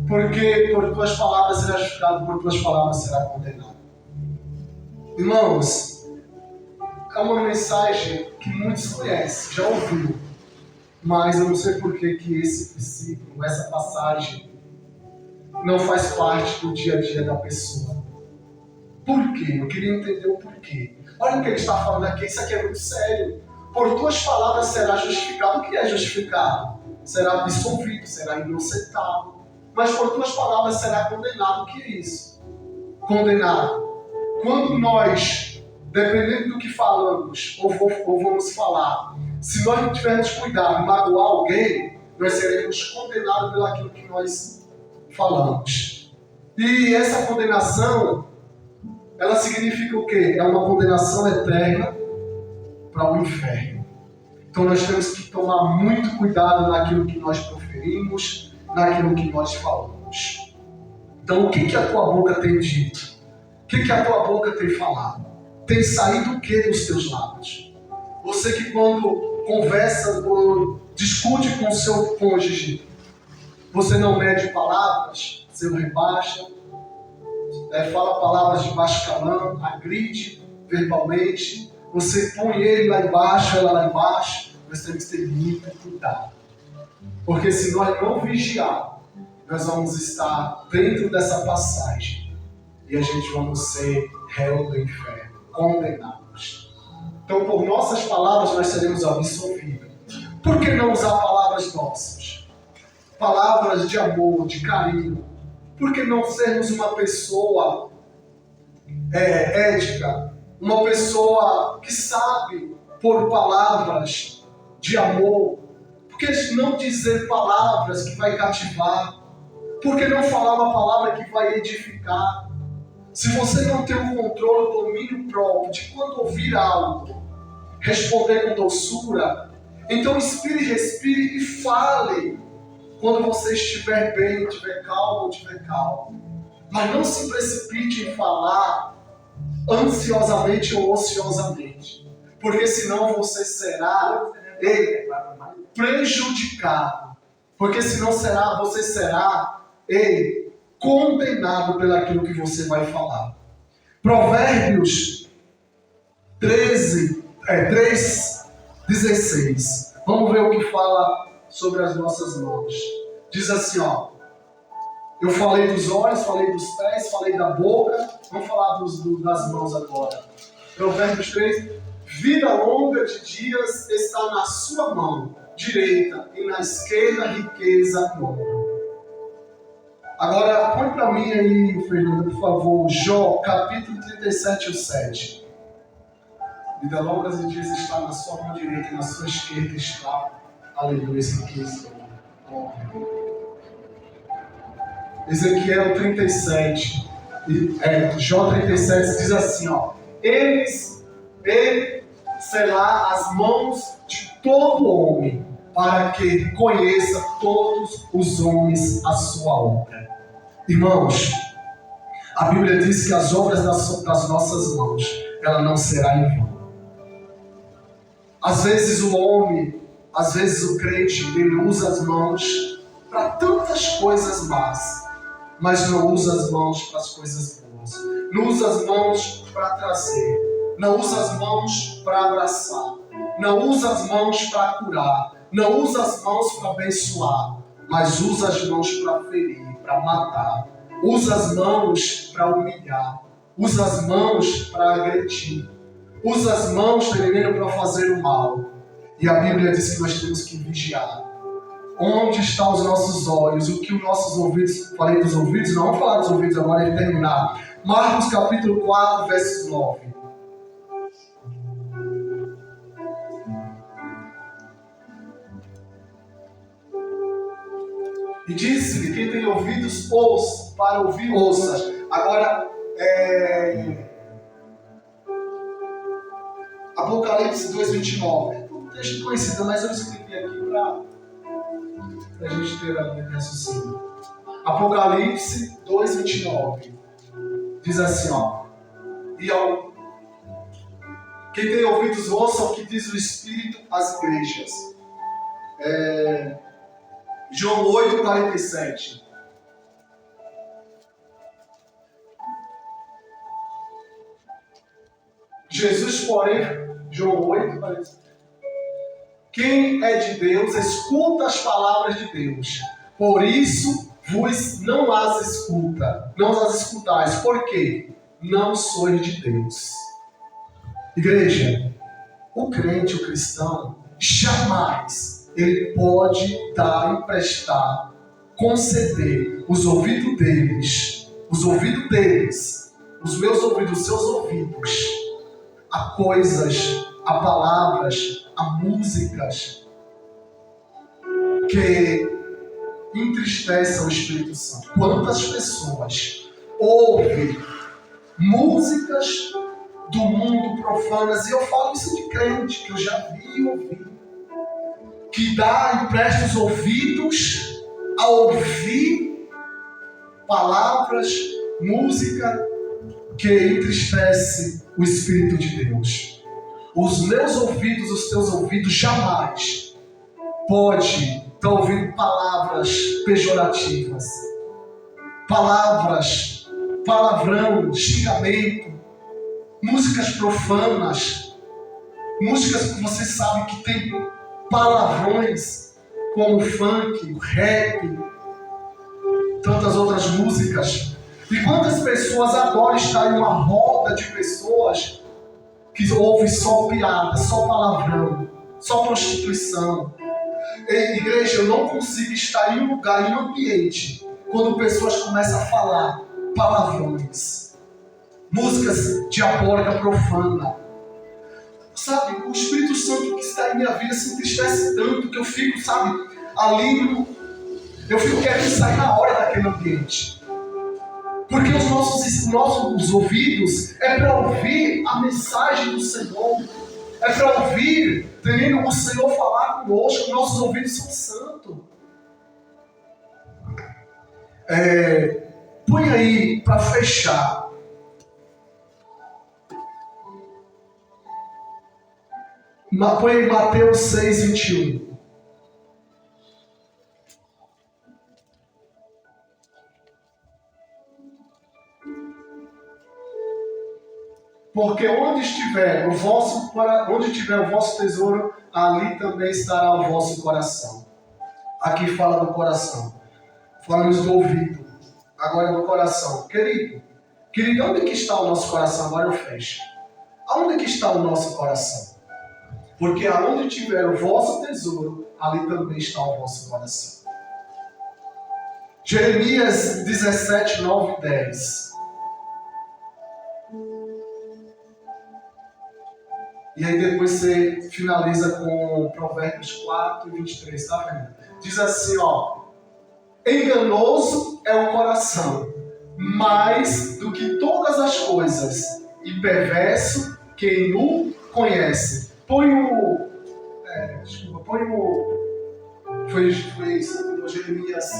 Porque por tuas palavras será justificado, por tuas palavras será condenado. Irmãos, é uma mensagem que muitos conhecem, já ouviram. Mas eu não sei por que esse versículo, essa passagem, não faz parte do dia a dia da pessoa. Por quê? Eu queria entender o porquê. Olha o que ele está falando aqui, isso aqui é muito sério. Por tuas palavras será justificado. O que é justificado? Será absolvido, será inocentado. Mas por tuas palavras será condenado. O que é isso? Condenado. Quando nós, dependendo do que falamos ou vamos falar, se nós não tivermos cuidado em magoar alguém, nós seremos condenados pelo aquilo que nós falamos. E essa condenação, ela significa o quê? É uma condenação eterna para o inferno. Então nós temos que tomar muito cuidado naquilo que nós proferimos, naquilo que nós falamos. Então o que a tua boca tem dito? O que a tua boca tem falado? Tem saído o que dos teus lábios? Você que quando conversa ou discute com o seu cônjuge, você não mede palavras, você o rebaixa, fala palavras de baixo calão, agride verbalmente, você põe ele lá embaixo, ela lá embaixo, nós temos que ter muito cuidado. Porque se nós não vigiar, nós vamos estar dentro dessa passagem e a gente vamos ser réu do inferno, condenados. Então, por nossas palavras, nós seremos absolvidos. Por que não usar palavras nossas? Palavras de amor, de carinho. Por que não sermos uma pessoa ética? Uma pessoa que sabe pôr palavras de amor? Por que não dizer palavras que vai cativar? Por que não falar uma palavra que vai edificar? Se você não tem o controle, o domínio próprio de quando ouvir algo, responder com doçura, então inspire, respire e fale quando você estiver bem, estiver calmo. Mas não se precipite em falar ansiosamente ou ociosamente, porque senão você será prejudicado, porque senão você será condenado pelaquilo que você vai falar. Provérbios 3:16. Vamos ver o que fala sobre as nossas mãos. Diz assim, eu falei dos olhos, falei dos pés, falei da boca, vamos falar das mãos agora. Provérbios 3: vida longa de dias está na sua mão direita, e na esquerda riqueza e honra. Agora, põe para mim aí, Fernanda, por favor, Jó, capítulo 37, 7. Vida longa de dias está na sua mão direita, e na sua esquerda está, aleluia, riqueza e honra. Ezequiel 37, Jó 37 diz assim, ele será as mãos de todo homem, para que conheça todos os homens a sua obra. Irmãos, a Bíblia diz que as obras das nossas mãos, ela não será em vão. Às vezes o homem, às vezes o crente, ele usa as mãos para tantas coisas más, mas não usa as mãos para as coisas boas. Não usa as mãos para trazer. Não usa as mãos para abraçar. Não usa as mãos para curar. Não usa as mãos para abençoar. Mas usa as mãos para ferir, para matar. Usa as mãos para humilhar. Usa as mãos para agredir. Usa as mãos, para fazer o mal. E a Bíblia diz que nós temos que vigiar. Onde estão os nossos olhos? O que os nossos ouvidos... Falei dos ouvidos? Não vamos falar dos ouvidos agora e terminar. Marcos capítulo 4, verso 9. E disse-lhe, quem tem ouvidos, ouça. Para ouvir, ouça. Agora, Apocalipse 2:29. Um texto conhecido, mas eu escrevi aqui para a gente ter a linha de raciocínio. Apocalipse 2:29. Diz assim, quem tem ouvidos, ouça o que diz o Espírito às igrejas. João 8:47. Jesus, porém, João 8:47. Quem é de Deus, escuta as palavras de Deus. Por isso, vos não as escutais. Por quê? Não sois de Deus. Igreja, o crente, o cristão, jamais ele pode dar, emprestar, conceder os ouvidos deles, os meus ouvidos, os seus ouvidos, a coisas, a palavras, a músicas que entristecem o Espírito Santo. Quantas pessoas ouvem músicas do mundo profanas, e eu falo isso de crente, que eu já vi e ouvi, que empresta os ouvidos a ouvir palavras, música que entristece o Espírito de Deus. Os meus ouvidos, os teus ouvidos jamais pode estar ouvindo palavras pejorativas, palavrão, xingamento, músicas profanas, músicas que você sabe que tem palavrões, como o funk, o rap, tantas outras músicas. E quantas pessoas adoram estar em uma roda de pessoas que ouvem só piada, só palavrão, só prostituição. Ei, igreja, eu não consigo estar em um lugar, em um ambiente, quando pessoas começam a falar palavrões, músicas diabólicas, profanas. Sabe, o Espírito Santo que está em minha vida se entristece tanto que eu fico, sabe, ali, eu fico querendo sair na hora daquele ambiente. Porque os nossos ouvidos é para ouvir a mensagem do Senhor. É para ouvir, entendendo? O Senhor falar conosco. Nossos ouvidos são santos. Põe aí para fechar. Põe aí Mateus 6, 21. Porque onde tiver o vosso tesouro, ali também estará o vosso coração. Aqui fala do coração. Falamos do ouvido. Agora do coração. Querido, onde que está o nosso coração? Agora eu fecho. Aonde que está o nosso coração? Porque aonde tiver o vosso tesouro, ali também está o vosso coração. Jeremias 17, 9 e 10. E aí depois você finaliza com Provérbios 4 e 23, tá vendo? Diz assim, ó. Enganoso é o coração, mais do que todas as coisas, e perverso quem o conhece. Foi Jeremias.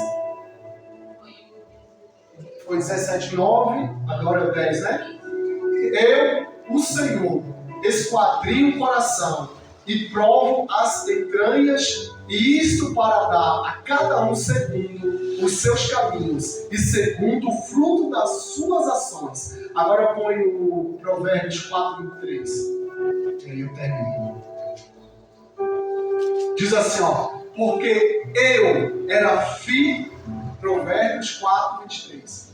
Foi 17, 9, agora é 10, né? Eu, o Senhor, esquadrinho o coração e provo as entranhas, e isto para dar a cada um segundo os seus caminhos e segundo o fruto das suas ações. Agora põe o Provérbios 4, 23. E aí eu termino. Diz assim, ó. Porque eu era filho, Provérbios 4, 23.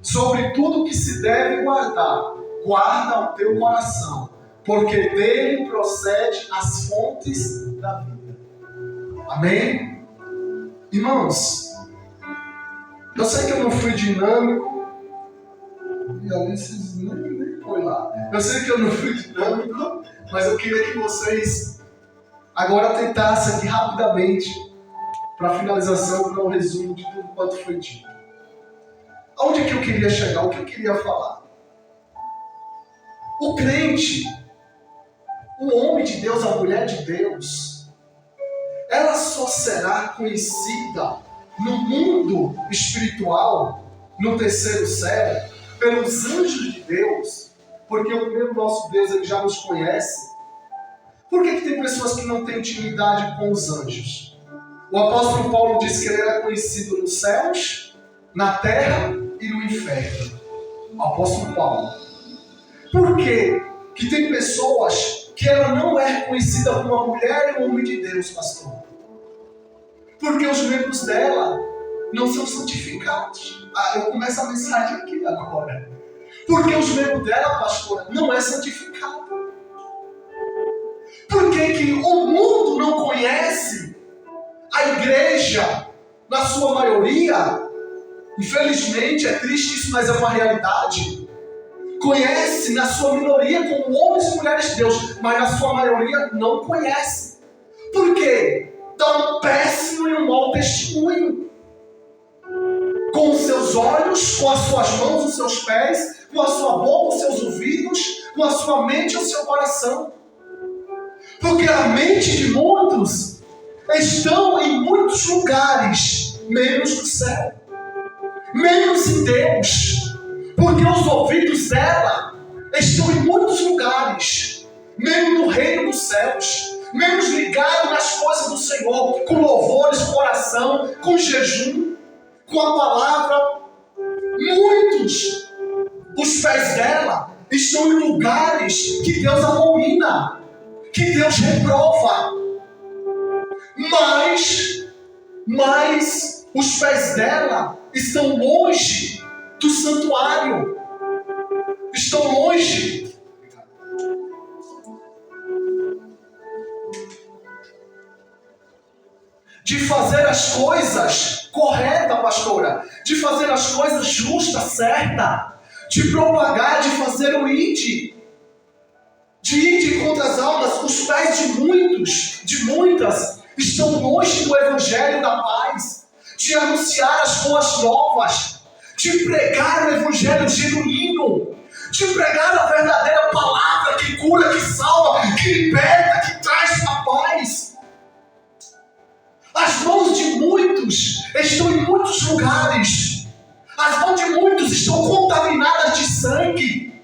Sobre tudo que se deve guardar, guarda o teu coração, porque dele procede as fontes da vida. Amém? Irmãos, eu sei que eu não fui dinâmico, e ali vocês nem foi lá. Eu sei que eu não fui dinâmico, mas eu queria que vocês agora tentassem aqui rapidamente, para a finalização, para o resumo de tudo quanto foi dito. Aonde que eu queria chegar? O que eu queria falar? O crente, o homem de Deus, a mulher de Deus, ela só será conhecida no mundo espiritual, no terceiro céu, pelos anjos de Deus, porque o mesmo nosso Deus, ele já nos conhece. Por que tem pessoas que não têm intimidade com os anjos? O apóstolo Paulo diz que ele era conhecido nos céus, na terra e no inferno. O apóstolo Paulo. Por quê? Que tem pessoas que ela não é conhecida como uma mulher e um homem de Deus, pastor. Porque os membros dela não são santificados. Eu começo a mensagem aqui agora. Porque os membros dela, pastora, não é santificado. Por que o mundo não conhece a igreja, na sua maioria? Infelizmente, é triste isso, mas é uma realidade. Conhece na sua minoria como homens e mulheres de Deus, mas na sua maioria não conhece. Por quê? Dá um péssimo e um mau testemunho. Com os seus olhos, com as suas mãos, os seus pés, com a sua boca, os seus ouvidos, com a sua mente e o seu coração. Porque a mente de muitos estão em muitos lugares, menos no céu, menos em Deus. Porque os ouvidos dela estão em muitos lugares, menos no reino dos céus, menos ligado nas coisas do Senhor, com louvores, com oração, com jejum, com a palavra. Muitos Os pés dela estão em lugares que Deus abomina, que Deus reprova. Mas os pés dela estão longe do santuário. Estão longe. De fazer as coisas corretas, pastora. De fazer as coisas justas, certas. De propagar, de fazer o ide. De ir contra as almas. Os pés de muitos, de muitas, estão longe do evangelho da paz. De anunciar as boas novas. De pregar o evangelho genuíno. De pregar a verdadeira palavra que cura, que salva, que liberta, que traz a paz. As mãos de muitos estão em muitos lugares. As mãos de muitos estão contaminadas de sangue.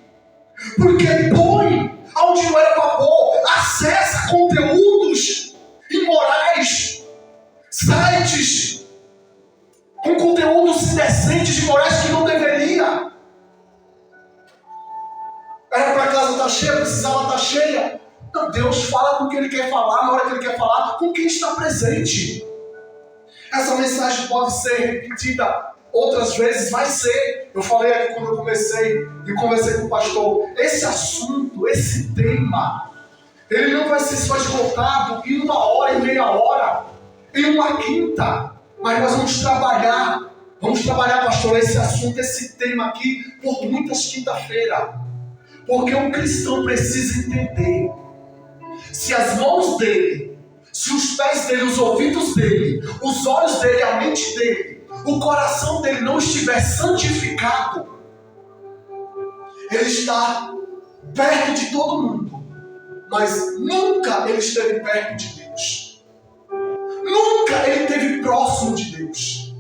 Porque põe onde não era para pôr. Acessa conteúdos imorais. Sites com conteúdos indecentes, imorais que não deveria. Era para casa estar cheia, precisava estar cheia. Não, Deus fala com quem Ele quer falar, na hora que Ele quer falar, com quem está presente. Essa mensagem pode ser repetida outras vezes, vai ser. Eu falei aqui quando eu comecei e conversei com o pastor. Esse assunto, esse tema, ele não vai ser só esgotado em 1 hora e meia hora, em uma quinta. Mas nós vamos trabalhar, pastor, esse assunto, esse tema aqui, por muitas quinta-feiras. Porque um cristão precisa entender. Se as mãos dele, se os pés dele, os ouvidos dele, os olhos dele, a mente dele, o coração dele não estiver santificado, ele está perto de todo mundo, mas nunca ele esteve perto de Deus. Nunca ele esteve próximo de Deus.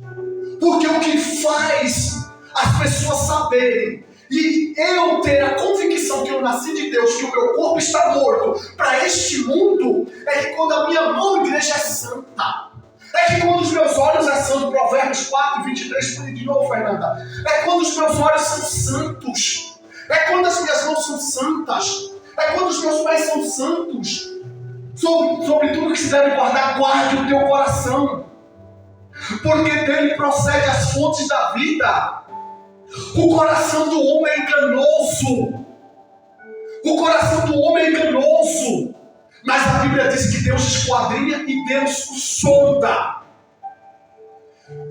Porque o que faz as pessoas saberem e eu ter a convicção que eu nasci de Deus, que o meu corpo está morto para este mundo, é que quando a minha mão, igreja, é santa. É que quando os meus olhos é santo, Provérbios 4, 23, de novo, Fernanda. É quando os meus olhos são santos. É quando as minhas mãos são santas. É quando os meus pés são santos. Sobre tudo que se deve guardar, guarde o teu coração. Porque dele procede as fontes da vida. O coração do homem é enganoso. O coração do homem é enganoso. Mas a Bíblia diz que Deus esquadrinha e Deus o sonda.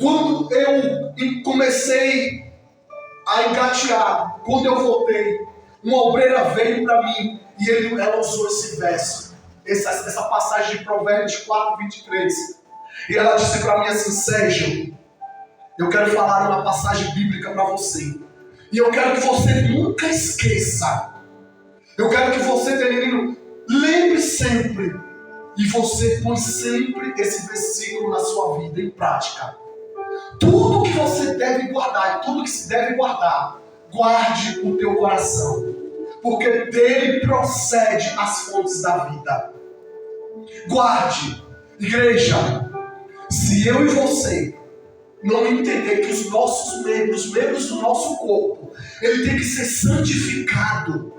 Quando eu comecei a engatear, quando eu voltei, uma obreira veio para mim e ela usou esse verso, essa passagem de Provérbios 4, 23. E ela disse para mim assim: Sérgio, eu quero falar uma passagem bíblica para você. E eu quero que você nunca esqueça. Eu quero que você, menino, lembre sempre. E você põe sempre esse versículo na sua vida em prática. Tudo que você deve guardar, e tudo que se deve guardar, guarde o teu coração. Porque dele procede as fontes da vida. Guarde. Igreja, se eu e você não entender que os nossos membros, os membros do nosso corpo, ele tem que ser santificado.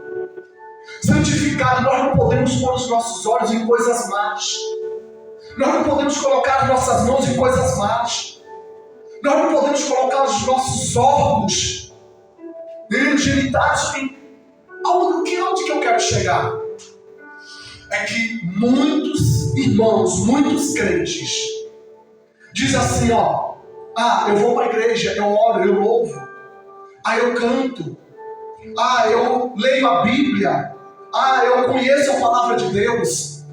Santificado, nós não podemos pôr os nossos olhos em coisas más. Nós não podemos colocar as nossas mãos em coisas más. Nós não podemos colocar os nossos órgãos genitais em onde que eu quero chegar? É que muitos irmãos, muitos crentes, dizem assim, ó, eu vou para a igreja, eu oro, eu louvo, eu canto, eu leio a Bíblia, eu conheço a palavra de Deus,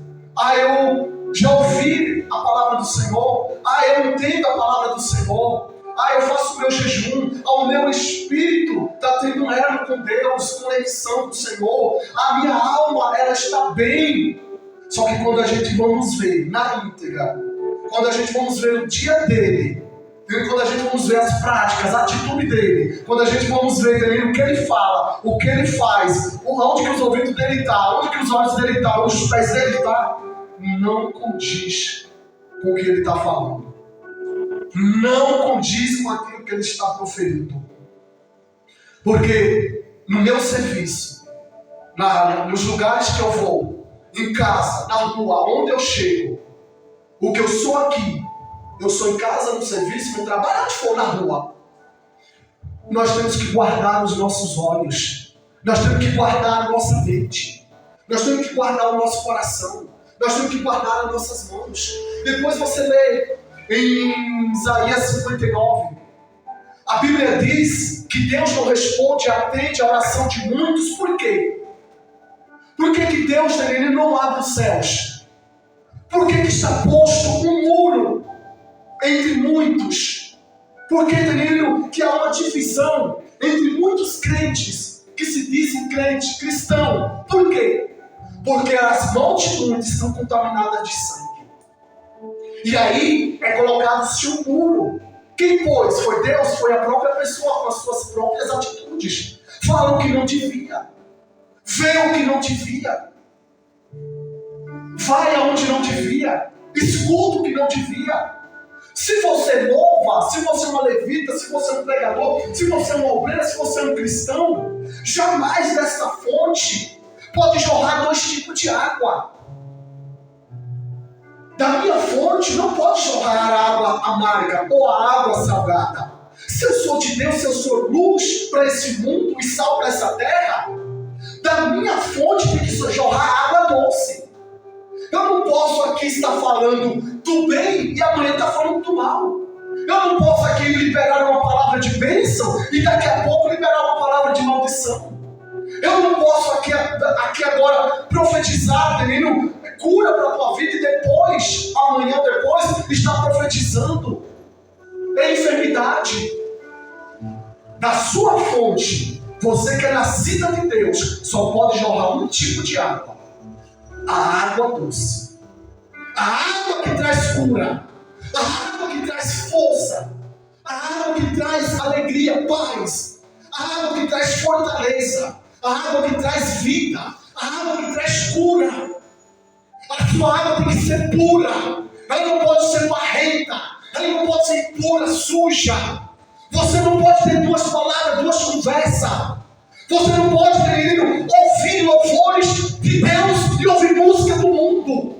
eu já ouvi a palavra do Senhor, eu entendo a palavra do Senhor, eu faço o meu jejum, o meu espírito está tendo um elo com Deus, conexão com o Senhor, a minha alma, ela está bem. Só que quando a gente vamos ver na íntegra, quando a gente vamos ver o dia dele, quando a gente vamos ver as práticas, a atitude dele, quando a gente vamos ver também o que ele fala, o que ele faz, onde que os ouvidos dele estão, onde que os olhos dele estão, onde os pés dele estão, não condiz com o que ele está falando. Não condiz com aquilo que ele está proferindo. Porque no meu serviço, nos lugares que eu vou, em casa, na rua, onde eu chego, o que eu sou aqui, eu sou em casa, no serviço, no trabalho, onde for na rua. Nós temos que guardar os nossos olhos, nós temos que guardar a nossa mente, nós temos que guardar o nosso coração, nós temos que guardar as nossas mãos. Depois você lê em Isaías 59, a Bíblia diz que Deus não responde, atende a oração de muitos. Por quê? Por que Deus ele não abre os céus? Por que está posto um muro entre muitos? Por que que há uma divisão entre muitos crentes que se dizem crente, cristão? Por quê? Porque as multidões estão contaminadas de sangue. E aí é colocado-se um muro. Quem pôs? Foi Deus? Foi a própria pessoa com as suas próprias atitudes. Fala o que não devia. Vê o que não devia. Vai aonde não devia. Escuta o que não devia. Se você louva, se você é uma levita, se você é um pregador, se você é uma obreira, se você é um cristão, jamais dessa fonte pode jorrar 2 tipos de água. Da minha fonte não pode jorrar água amarga ou a água salgada. Se eu sou de Deus, se eu sou luz para esse mundo e sal para essa terra, da minha fonte tem que jorrar água doce. Eu não posso aqui estar falando do bem e amanhã estar falando do mal. Eu não posso aqui liberar uma palavra de bênção e daqui a pouco liberar uma palavra de maldição. Eu não posso aqui agora profetizar, entendendo? Cura para a tua vida e depois, amanhã depois, estar profetizando enfermidade. Da sua fonte, você que é nascida de Deus, só pode jorrar um tipo de água. A água doce. A água que traz cura. A água que traz força. A água que traz alegria, paz. A água que traz fortaleza. A água que traz vida. A água que traz cura. A sua água tem que ser pura. Ela não pode ser barrenta. Ela não pode ser impura, suja. Você não pode ter 2 palavras, 2 conversas. Você não pode ouvir louvores de Deus e ouvir música do mundo.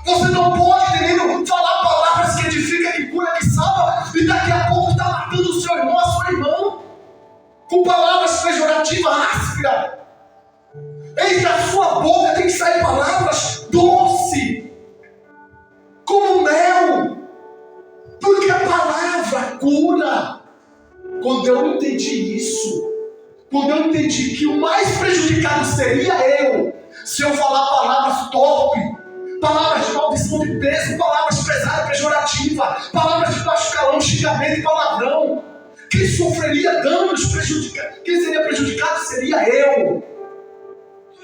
Você não pode falar palavras que edificam, que cura, que salva, e daqui a pouco está matando o seu irmão, a sua irmã, com palavras pejorativas, ásperas. Ei, da sua boca tem que sair palavras doces, como mel, porque a palavra cura. Quando eu entendi isso, quando eu entendi que o mais prejudicado seria eu, se eu falar palavras top, palavras de maldição de peso, palavras pesadas, pejorativas, palavras de baixo calão, xingamento e palavrão, quem sofreria danos, quem seria prejudicado seria eu.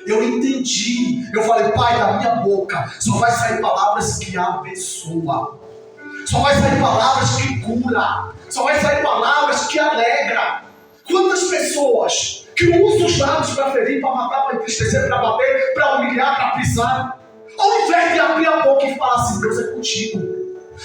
Eu entendi, eu falei, Pai, da minha boca só vai sair palavras que abençoam, só vai sair palavras que cura, só vai sair palavras que alegra. Quantas pessoas que usam os lábios para ferir, para matar, para entristecer, para bater, para humilhar, para pisar, ao invés de abrir a boca e falar assim, Deus é contigo,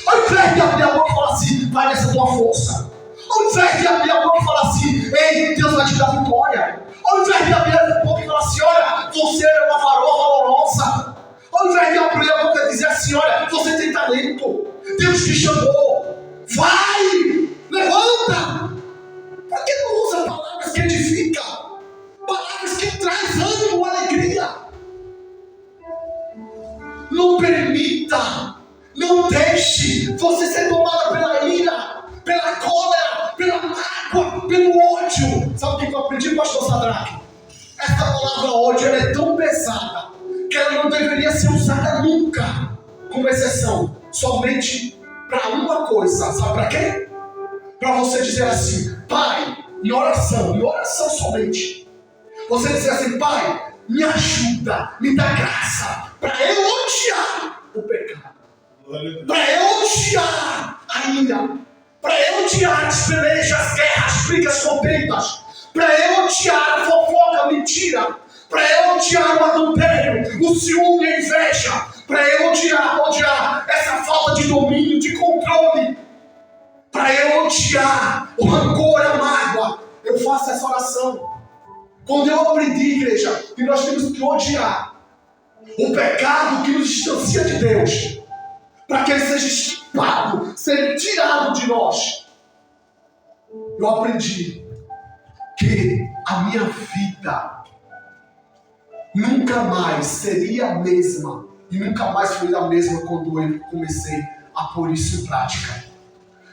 ao invés de abrir a boca e falar assim, vai nessa tua força, ao invés de abrir a boca e falar assim, ei, Deus vai te dar vitória, ao invés de abrir a boca e falar assim, olha, você é uma varoa valorosa, ao invés de abrir a boca e dizer assim, olha, você tem talento, Deus te chamou, vai, levanta. Por que não usa palavras que edificam? Palavras que trazem ânimo, alegria. Não permita, não deixe você ser tomada pela ira, pela cólera, pela mágoa, pelo ódio. Sabe o que eu aprendi, pastor Sadraque? Essa palavra ódio ela é tão pesada que ela não deveria ser usada nunca, como exceção, somente para uma coisa. Sabe para quê? Para você dizer assim, Pai, em oração somente. Você dizer assim, Pai, me ajuda, me dá graça, para eu odiar o pecado, para eu odiar a ira, para eu odiar as pelejas, as guerras, as brigas, contentas, para eu odiar a fofoca, a mentira, para eu odiar o adultério, o ciúme, a inveja, para eu odiar essa falta de domínio, de controle, para eu odiar o rancor, a mágoa. Eu faço essa oração. Quando eu aprendi, igreja, que nós temos que odiar o pecado que nos distancia de Deus, para que ele seja extirpado, seja tirado de nós, eu aprendi que a minha vida nunca mais seria a mesma, e nunca mais foi a mesma quando eu comecei a pôr isso em prática.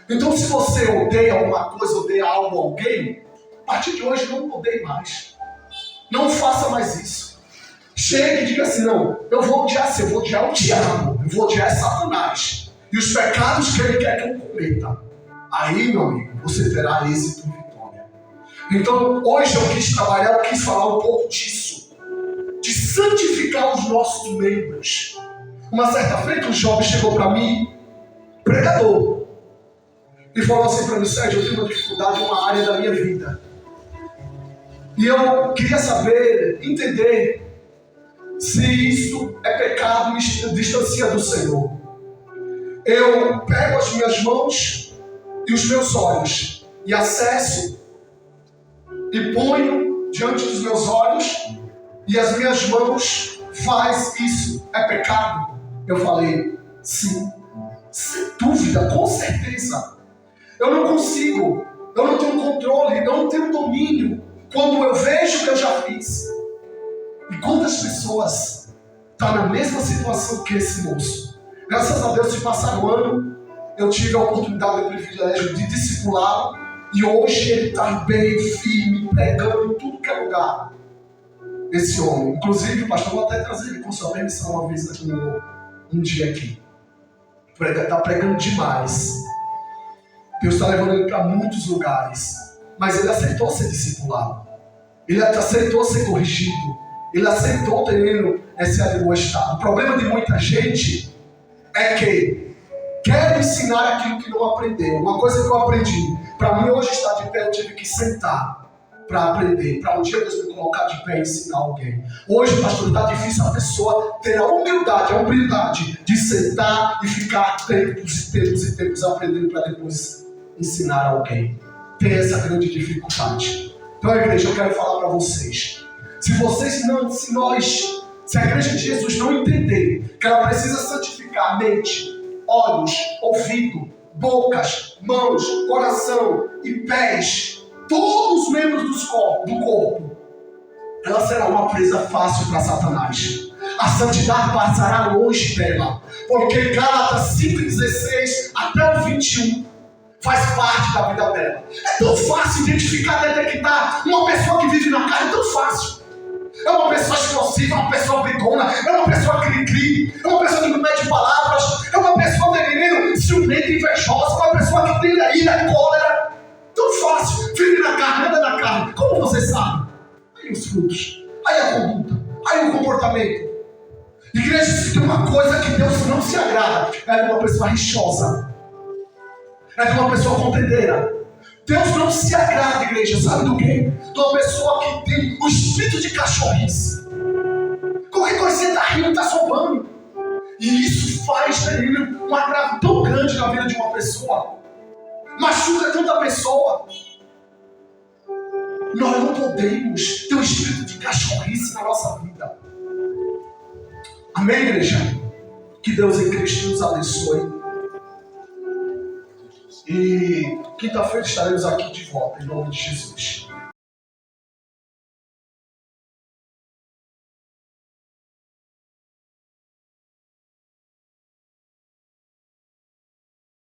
Então, se você odeia alguma coisa, odeia algo, alguém, a partir de hoje não odeie mais. Não faça mais isso. Chegue e diga assim, não, eu vou odiar assim, eu vou odiar o diabo, eu vou odiar Satanás e os pecados que ele quer que eu cometa. Aí, meu amigo, você terá êxito e vitória. Então, hoje eu quis trabalhar, eu quis falar um pouco disso, de santificar os nossos membros. Uma certa feita, um jovem chegou para mim, pregador, e falou assim para mim, Sérgio, eu tenho uma dificuldade em uma área da minha vida. E eu queria saber, entender, se isso é pecado e me distancia do Senhor. Eu pego as minhas mãos e os meus olhos e acesso e ponho diante dos meus olhos e as minhas mãos faz isso. É pecado? Eu falei, sim, sem dúvida, com certeza. Eu não consigo, eu não tenho controle, eu não tenho domínio quando eu vejo o que eu já fiz. E quantas pessoas estão na mesma situação que esse moço? Graças a Deus, se passar um ano, eu tive a oportunidade e o privilégio de discipulá-lo. E hoje ele está bem firme, pregando em tudo que é lugar. Esse homem. Inclusive, o pastor, vou até trazer ele com sua permissão uma vez aqui um dia aqui. Está pregando demais. Deus está levando ele para muitos lugares. Mas ele aceitou ser discipulado. Ele aceitou ser corrigido. Ele aceitou ter esse admoestado. O problema de muita gente é que quer ensinar aquilo que não aprendeu. Uma coisa que eu aprendi, para mim hoje estar de pé, eu tive que sentar para aprender, para um dia Deus me colocar de pé e ensinar alguém. Hoje, pastor, está difícil a pessoa ter a humildade de sentar e ficar tempos e tempos e tempos aprendendo para depois ensinar alguém. Tem essa grande dificuldade. Então, igreja, eu quero falar para vocês. Se a igreja de Jesus não entender que ela precisa santificar mente, olhos, ouvido, bocas, mãos, coração e pés, todos os membros do corpo, ela será uma presa fácil para Satanás. A santidade passará longe dela, porque Gálatas 5:16 até o 21 faz parte da vida dela. É tão fácil identificar, detectar uma pessoa que vive na carne, é tão fácil. É uma pessoa explosiva, é uma pessoa brigona, é uma pessoa cri-cri, é uma pessoa que não mede palavras, é uma pessoa ciumenta e invejosa, é uma pessoa que tem ira e cólera. Tão fácil, vive na carne, anda na carne. Como você sabe? Aí os frutos, aí a conduta, aí o comportamento. Igreja, se tem uma coisa que Deus não se agrada, é de uma pessoa rixosa, é de uma pessoa contendeira. Deus não se agrada, igreja, sabe do quê? De uma pessoa que tem o espírito de cachorrice. Qualquer coisinha está rindo, está zombando. E isso faz um agravo tão grande na vida de uma pessoa. Machuca tanta pessoa. Nós não podemos ter um espírito de cachorrice na nossa vida. Amém, igreja? Que Deus em Cristo nos abençoe. E quinta-feira estaremos aqui de volta, em nome de Jesus.